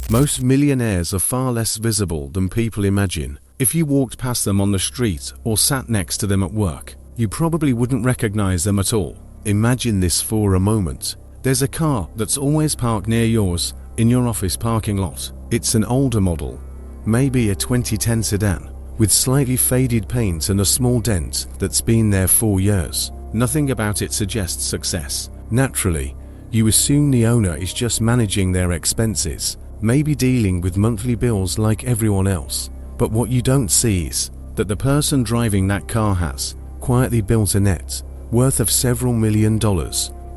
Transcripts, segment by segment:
Most millionaires are far less visible than people imagine. If you walked past them on the street or sat next to them at work, you probably wouldn't recognize them at all. Imagine this for a moment. There's a car that's always parked near yours in your office parking lot. It's an older model, maybe a 2010 sedan, with slightly faded paint and a small dent that's been there 4 years. Nothing about it suggests success. Naturally, you assume the owner is just managing their expenses, maybe dealing with monthly bills like everyone else. But what you don't see is that the person driving that car has quietly built a net worth of several $1 million.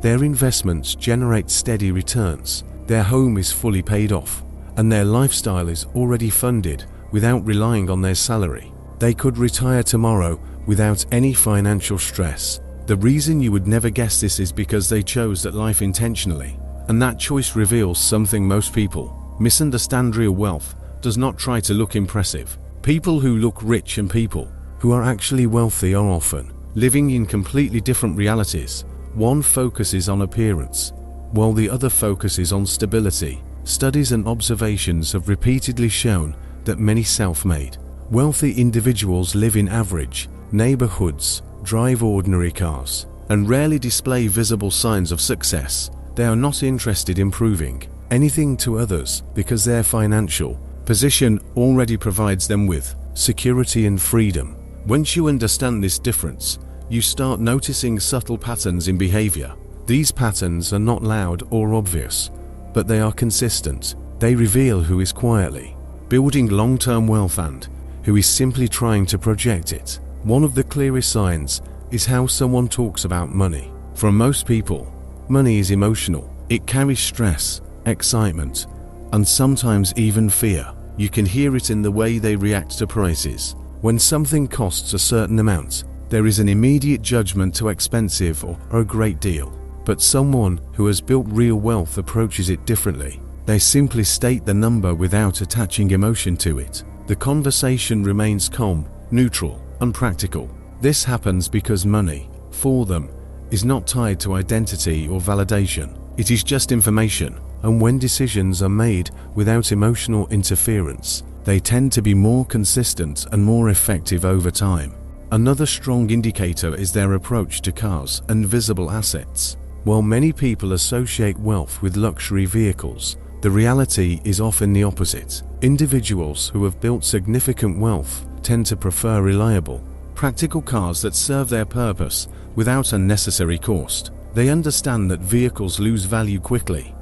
Their investments generate steady returns, their home is fully paid off, and their lifestyle is already funded without relying on their salary. They could retire tomorrow without any financial stress. The reason you would never guess this is because they chose that life intentionally, and that choice reveals something most people misunderstand. Real wealth does not try to look impressive. People who look rich and people who are actually wealthy are often living in completely different realities. One focuses on appearance, while the other focuses on stability. Studies and observations have repeatedly shown that many self-made, wealthy individuals live in average neighborhoods, drive ordinary cars, and rarely display visible signs of success. They are not interested in proving anything to others because their financial position already provides them with security and freedom. Once you understand this difference, you start noticing subtle patterns in behavior. These patterns are not loud or obvious, but they are consistent. They reveal who is quietly building long-term wealth and who is simply trying to project it. One of the clearest signs is how someone talks about money. For most people, money is emotional. It carries stress, excitement, and sometimes even fear. You can hear it in the way they react to prices. When something costs a certain amount, there is an immediate judgment to expensive or a great deal. But someone who has built real wealth approaches it differently. They simply state the number without attaching emotion to it. The conversation remains calm, neutral, and practical. This happens because money, for them, is not tied to identity or validation. It is just information, and when decisions are made without emotional interference, they tend to be more consistent and more effective over time. Another strong indicator is their approach to cars and visible assets. While many people associate wealth with luxury vehicles, the reality is often the opposite. Individuals who have built significant wealth tend to prefer reliable, practical cars that serve their purpose without unnecessary cost. They understand that vehicles lose value quickly,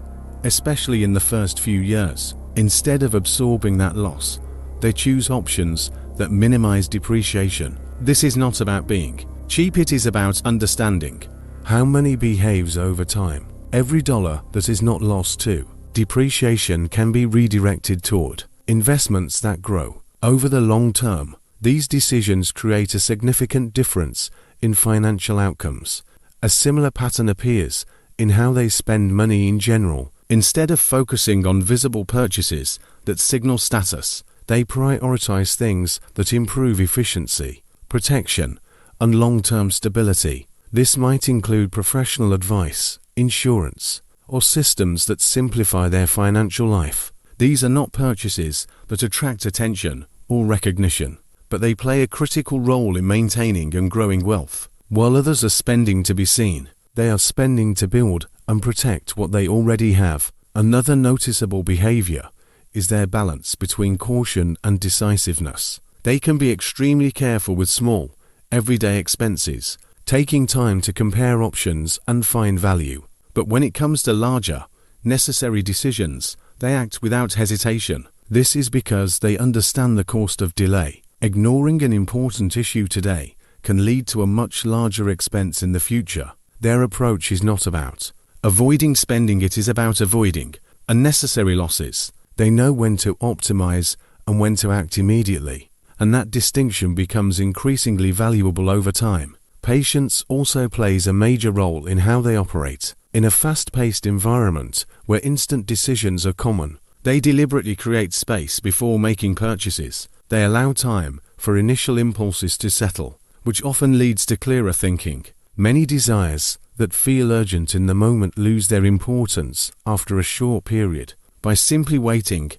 especially in the first few years. Instead of absorbing that loss, they choose options that minimize depreciation. This is not about being cheap, it is about understanding how money behaves over time. Every dollar that is not lost to depreciation can be redirected toward investments that grow. Over the long term, these decisions create a significant difference in financial outcomes. A similar pattern appears in how they spend money in general. Instead of focusing on visible purchases that signal status, they prioritize things that improve efficiency, protection, and long-term stability. This might include professional advice, insurance, or systems that simplify their financial life. These are not purchases that attract attention or recognition, but they play a critical role in maintaining and growing wealth. While others are spending to be seen, they are spending to build and protect what they already have. Another noticeable behavior is their balance between caution and decisiveness. They can be extremely careful with small, everyday expenses, taking time to compare options and find value. But when it comes to larger, necessary decisions, they act without hesitation. This is because they understand the cost of delay. Ignoring an important issue today can lead to a much larger expense in the future. Their approach is not about avoiding spending, it is about avoiding unnecessary losses. They know when to optimize and when to act immediately, and that distinction becomes increasingly valuable over time. Patience also plays a major role in how they operate. In a fast-paced environment where instant decisions are common, they deliberately create space before making purchases. They allow time for initial impulses to settle, which often leads to clearer thinking. Many desires that feel urgent in the moment lose their importance after a short period. By simply waiting,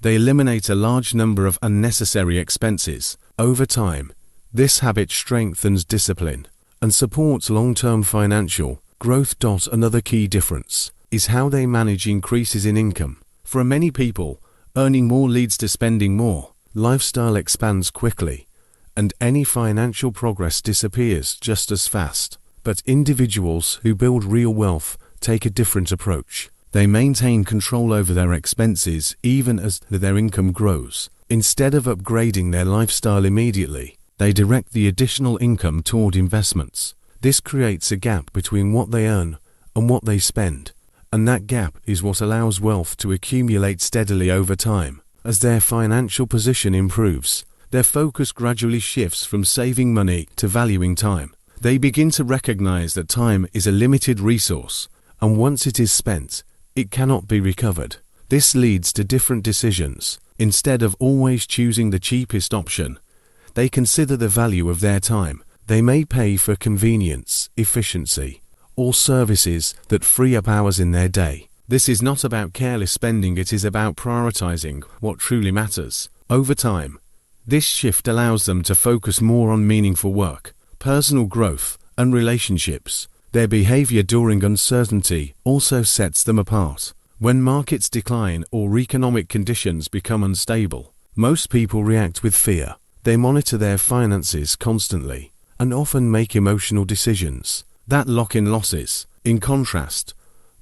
they eliminate a large number of unnecessary expenses. Over time, this habit strengthens discipline and supports long-term financial growth. Another key difference is how they manage increases in income. For many people, earning more leads to spending more. Lifestyle expands quickly, and any financial progress disappears just as fast. But individuals who build real wealth take a different approach. They maintain control over their expenses even as their income grows. Instead of upgrading their lifestyle immediately, they direct the additional income toward investments. This creates a gap between what they earn and what they spend, and that gap is what allows wealth to accumulate steadily over time. As their financial position improves, their focus gradually shifts from saving money to valuing time. They begin to recognize that time is a limited resource, and once it is spent, it cannot be recovered. This leads to different decisions. Instead of always choosing the cheapest option, they consider the value of their time. They may pay for convenience, efficiency, or services that free up hours in their day. This is not about careless spending, it is about prioritizing what truly matters. Over time, this shift allows them to focus more on meaningful work, personal growth, and relationships. Their behavior during uncertainty also sets them apart. When markets decline or economic conditions become unstable, most people react with fear. They monitor their finances constantly and often make emotional decisions that lock in losses. In contrast,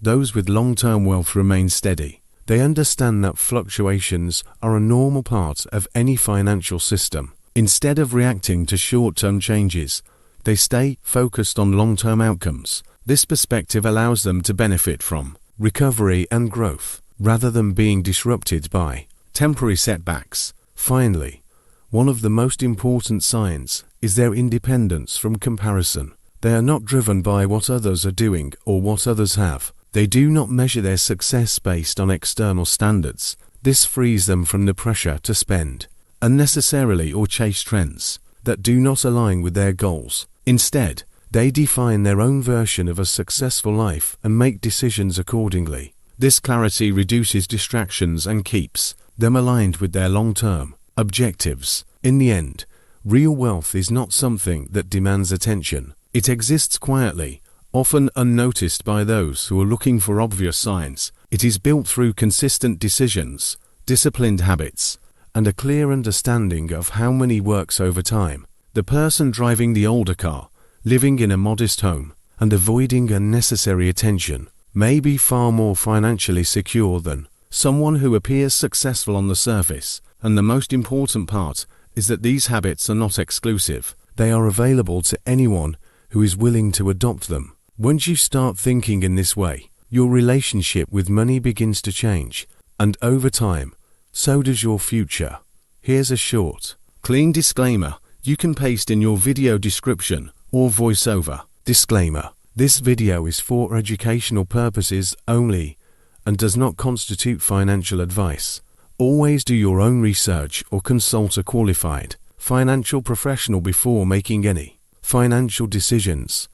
those with long-term wealth remain steady. They understand that fluctuations are a normal part of any financial system. Instead of reacting to short-term changes, they stay focused on long-term outcomes. This perspective allows them to benefit from recovery and growth, rather than being disrupted by temporary setbacks. Finally, one of the most important signs is their independence from comparison. They are not driven by what others are doing or what others have. They do not measure their success based on external standards. This frees them from the pressure to spend unnecessarily or chase trends that do not align with their goals. Instead, they define their own version of a successful life and make decisions accordingly. This clarity reduces distractions and keeps them aligned with their long-term objectives. In the end, real wealth is not something that demands attention. It exists quietly, often unnoticed by those who are looking for obvious signs. It is built through consistent decisions, disciplined habits, and a clear understanding of how money works over time. The person driving the older car, living in a modest home, and avoiding unnecessary attention may be far more financially secure than someone who appears successful on the surface. And the most important part is that these habits are not exclusive. They are available to anyone who is willing to adopt them. Once you start thinking in this way, your relationship with money begins to change, and over time, so does your future. Here's a short, clean disclaimer you can paste in your video description or voiceover. Disclaimer: this video is for educational purposes only and does not constitute financial advice. Always do your own research or consult a qualified financial professional before making any financial decisions.